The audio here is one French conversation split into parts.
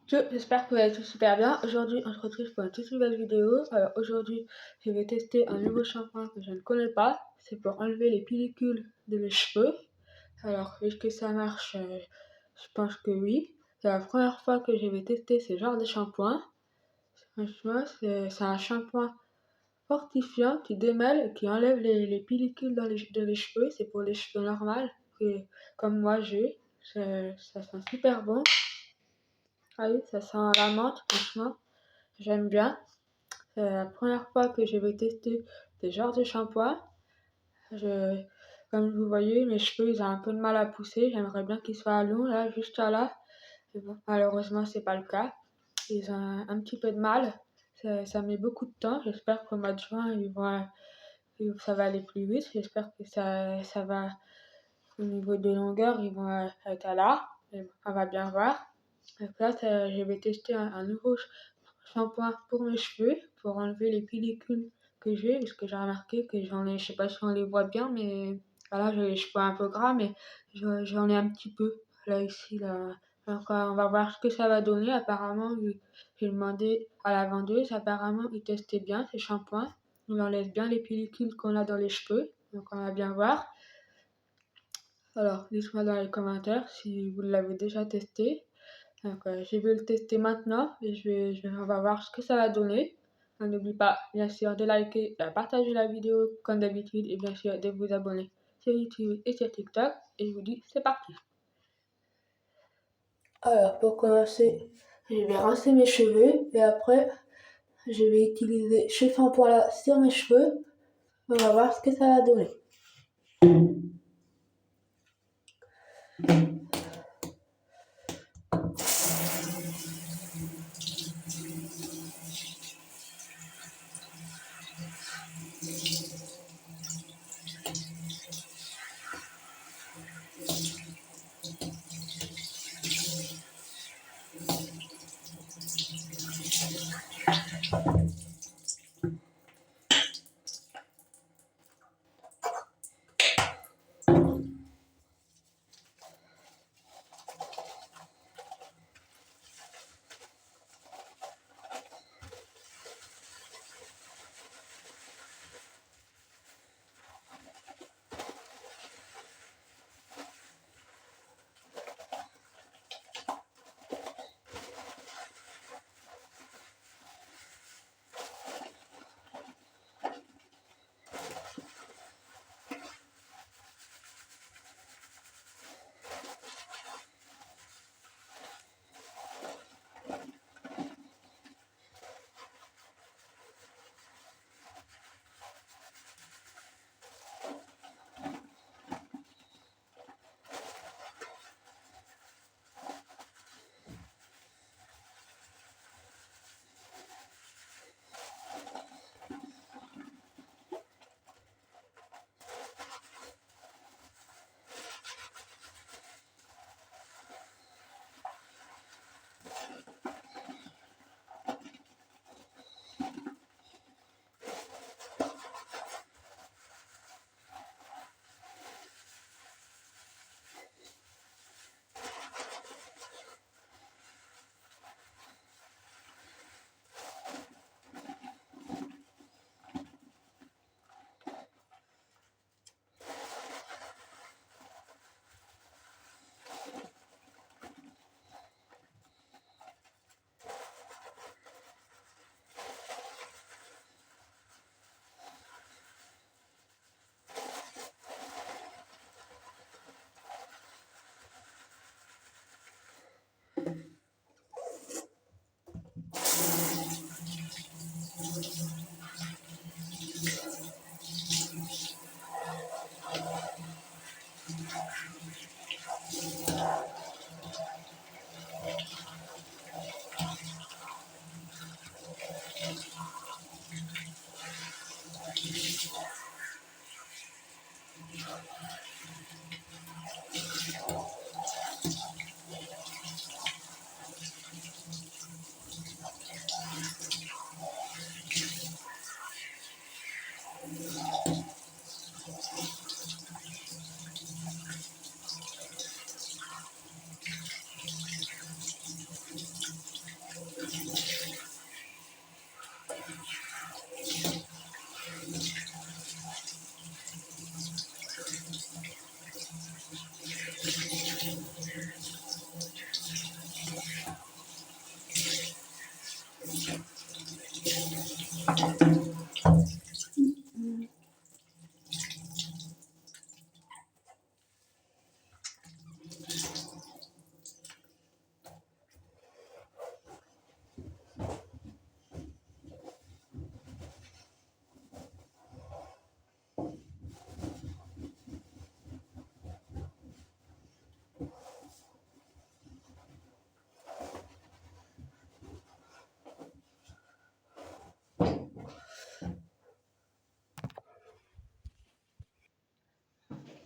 J'espère que vous allez tous super bien. Aujourd'hui, on se retrouve pour une toute nouvelle vidéo. Alors aujourd'hui, je vais tester un nouveau shampoing que je ne connais pas. C'est pour enlever les pellicules de mes cheveux. Alors, est-ce que ça marche? Je pense que oui. C'est la première fois que je vais tester ce genre de shampoing. Franchement, c'est un shampoing fortifiant qui démêle et qui enlève les pellicules dans les cheveux. C'est pour les cheveux normaux, comme moi j'ai. Ça sent super bon. Ah oui, ça sent la menthe, franchement. J'aime bien. C'est la première fois que je vais tester ce genre de shampoing. Je, Comme vous voyez, mes cheveux ils ont un peu de mal à pousser. J'aimerais bien qu'ils soient longs là, juste là. Mais bon, malheureusement, c'est pas le cas. Ils ont un petit peu de mal. Ça met beaucoup de temps. J'espère qu'au mois de juin, ça va aller plus vite. J'espère que ça va, au niveau de longueur, ils vont être là. Mais bon, on va bien voir. Donc là, je vais tester un nouveau shampoing pour mes cheveux, pour enlever les pellicules que j'ai, parce que j'ai remarqué que j'en ai, je sais pas si on les voit bien, mais voilà, j'ai les cheveux un peu gras, mais j'en ai un petit peu, là, ici, là. Donc, on va voir ce que ça va donner. Apparemment, j'ai demandé à la vendeuse, apparemment, il testait bien ces shampoings. Il enlève bien les pellicules qu'on a dans les cheveux, donc on va bien voir. Alors, dites-moi dans les commentaires si vous l'avez déjà testé. Donc, je vais le tester maintenant et on va voir ce que ça va donner. N'oublie pas, bien sûr, de liker, de partager la vidéo comme d'habitude et bien sûr de vous abonner sur YouTube et sur TikTok. Et je vous dis, c'est parti. Alors, pour commencer, je vais rincer mes cheveux et après, je vais utiliser ce shampoing-là sur mes cheveux. On va voir ce que ça va donner.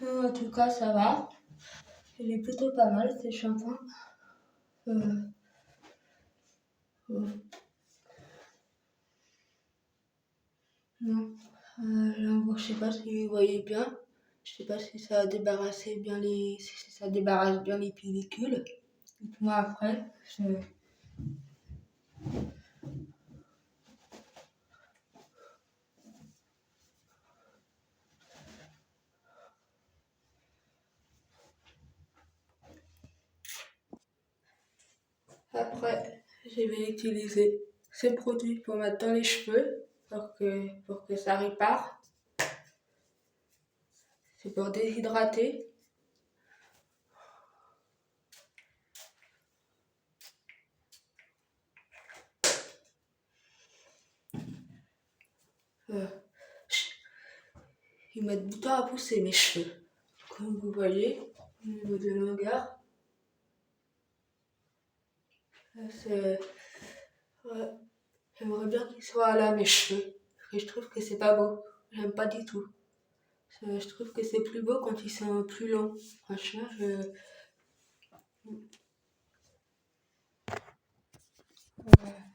En tout cas, ça va. Il est plutôt pas mal, ce shampoing. Euh, euh, non. Là, je sais pas si vous voyez bien. Je sais pas si ça a débarrassé bien si ça débarrasse bien les pellicules. Dites-moi après. Après, je vais utiliser ces produits pour mettre dans les cheveux pour que ça répare. C'est pour déshydrater. Euh, Ils mettent du temps à pousser mes cheveux. Comme vous voyez, au niveau de longueur. C'est, ouais, j'aimerais bien qu'ils soient là mes cheveux. Parce que je trouve que c'est pas beau. J'aime pas du tout. Je trouve que c'est plus beau quand ils sont plus longs. Franchement,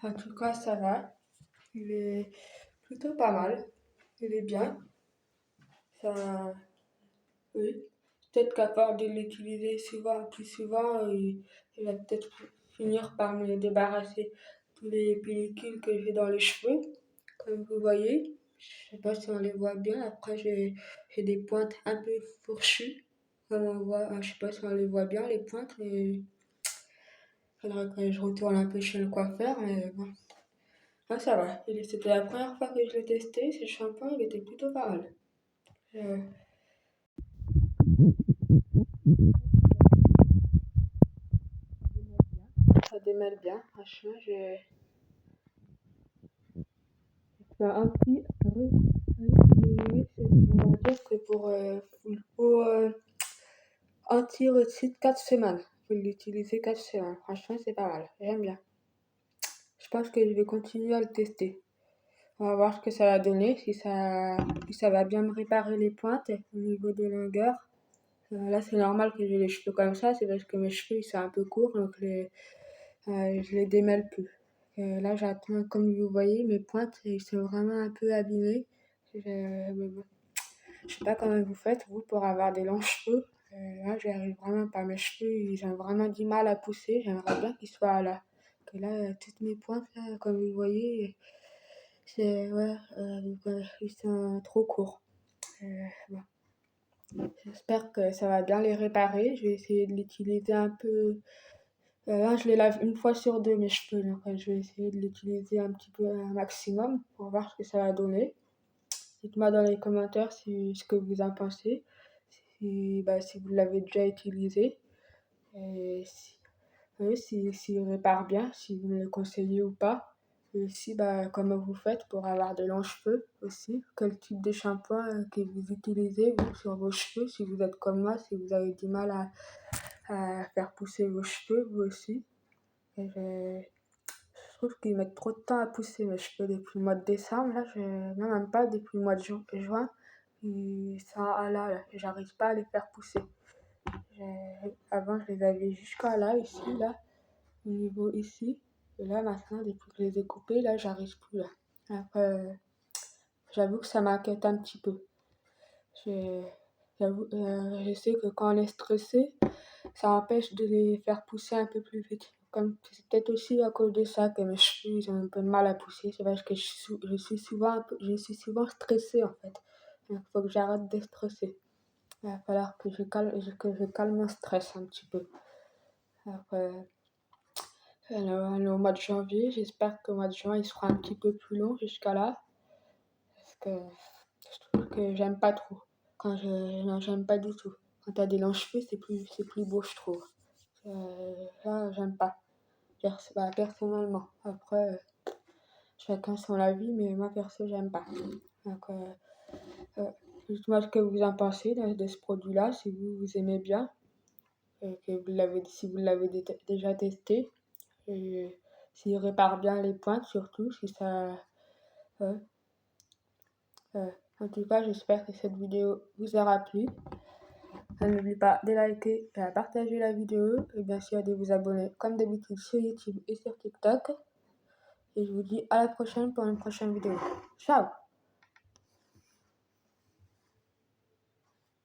en tout cas, ça va. Il est plutôt pas mal. Il est bien. Ça, oui. Peut-être qu'à part de l'utiliser souvent, plus souvent, il va peut-être finir par me débarrasser tous les pellicules que j'ai dans les cheveux. Comme vous voyez, je sais pas si on les voit bien. Après, j'ai des pointes un peu fourchues. Comme on voit, je sais pas si on les voit bien, les pointes, mais il faudrait que je retourne un peu chez le coiffeur. Mais bon. Ah, ça va. C'était la première fois que je l'ai testé. Ce shampoing, il était plutôt pas mal. Euh, Ça démêle bien. Franchement, un petit on va dire que il faut anti-otite 4 semaines. Il faut l'utiliser 4 semaines. Franchement, c'est pas mal. J'aime bien. Je pense que je vais continuer à le tester. On va voir ce que ça va donner, si ça va bien me réparer les pointes au niveau des longueurs. Là, c'est normal que j'ai les cheveux comme ça, c'est parce que mes cheveux ils sont un peu courts, donc je les démêle plus. Là, j'attends, comme vous voyez, mes pointes, ils sont vraiment un peu abîmées. Mais bon, je sais pas comment vous faites, vous, pour avoir des longs cheveux. Là, j'y arrive vraiment pas. Mes cheveux, ils ont vraiment du mal à pousser. J'aimerais bien qu'ils soient là. Que là, toutes mes pointes, là, comme vous voyez, ouais, ils sont trop courts. Bon. J'espère que ça va bien les réparer. Je vais essayer de l'utiliser un peu. Là, je les lave une fois sur deux, mes cheveux. Donc, je vais essayer de l'utiliser un petit peu, un maximum, pour voir ce que ça va donner. Dites-moi dans les commentaires ce que vous en pensez, si vous l'avez déjà utilisé, et s'il répare bien, si vous me le conseillez ou pas. Et aussi, comment vous faites pour avoir de longs cheveux aussi. Quel type de shampoing que vous utilisez vous, sur vos cheveux, si vous êtes comme moi, si vous avez du mal à faire pousser vos cheveux, vous aussi. Et je trouve qu'ils mettent trop de temps à pousser mes cheveux depuis le mois de décembre. Là, non, même pas depuis le mois de juin. Ils sont là, j'arrive pas à les faire pousser. Avant, je les avais jusqu'à là, ici, là, au niveau ici. Et là, maintenant, depuis que je les ai coupés, là, j'arrive plus là. Après, j'avoue que ça m'inquiète un petit peu. Je, je sais que quand on est stressé, ça empêche de les faire pousser un peu plus vite. Comme c'est peut-être aussi à cause de ça que mes cheveux ils ont un peu de mal à pousser. C'est parce que je suis souvent stressée en fait. Il faut que j'arrête de stresser. Il va falloir que je calme mon stress un petit peu. Après, On est au mois de janvier, j'espère qu'au mois de juin il sera un petit peu plus long jusqu'à là. Parce que je trouve que j'aime pas trop. Non, j'aime pas du tout. Quand t'as des longs cheveux, c'est plus beau, je trouve. Là, j'aime pas. Personnellement. Après, chacun son avis, mais moi perso, j'aime pas. Donc, dites-moi ce que vous en pensez de ce produit-là, si vous aimez bien, et que si vous l'avez déjà testé, et s'il répare bien les pointes, surtout, si ça. euh, en tout cas, j'espère que cette vidéo vous aura plu. N'oubliez pas de liker et de partager la vidéo, et bien sûr de vous abonner comme d'habitude sur YouTube et sur TikTok. Et je vous dis à la prochaine pour une prochaine vidéo. Ciao!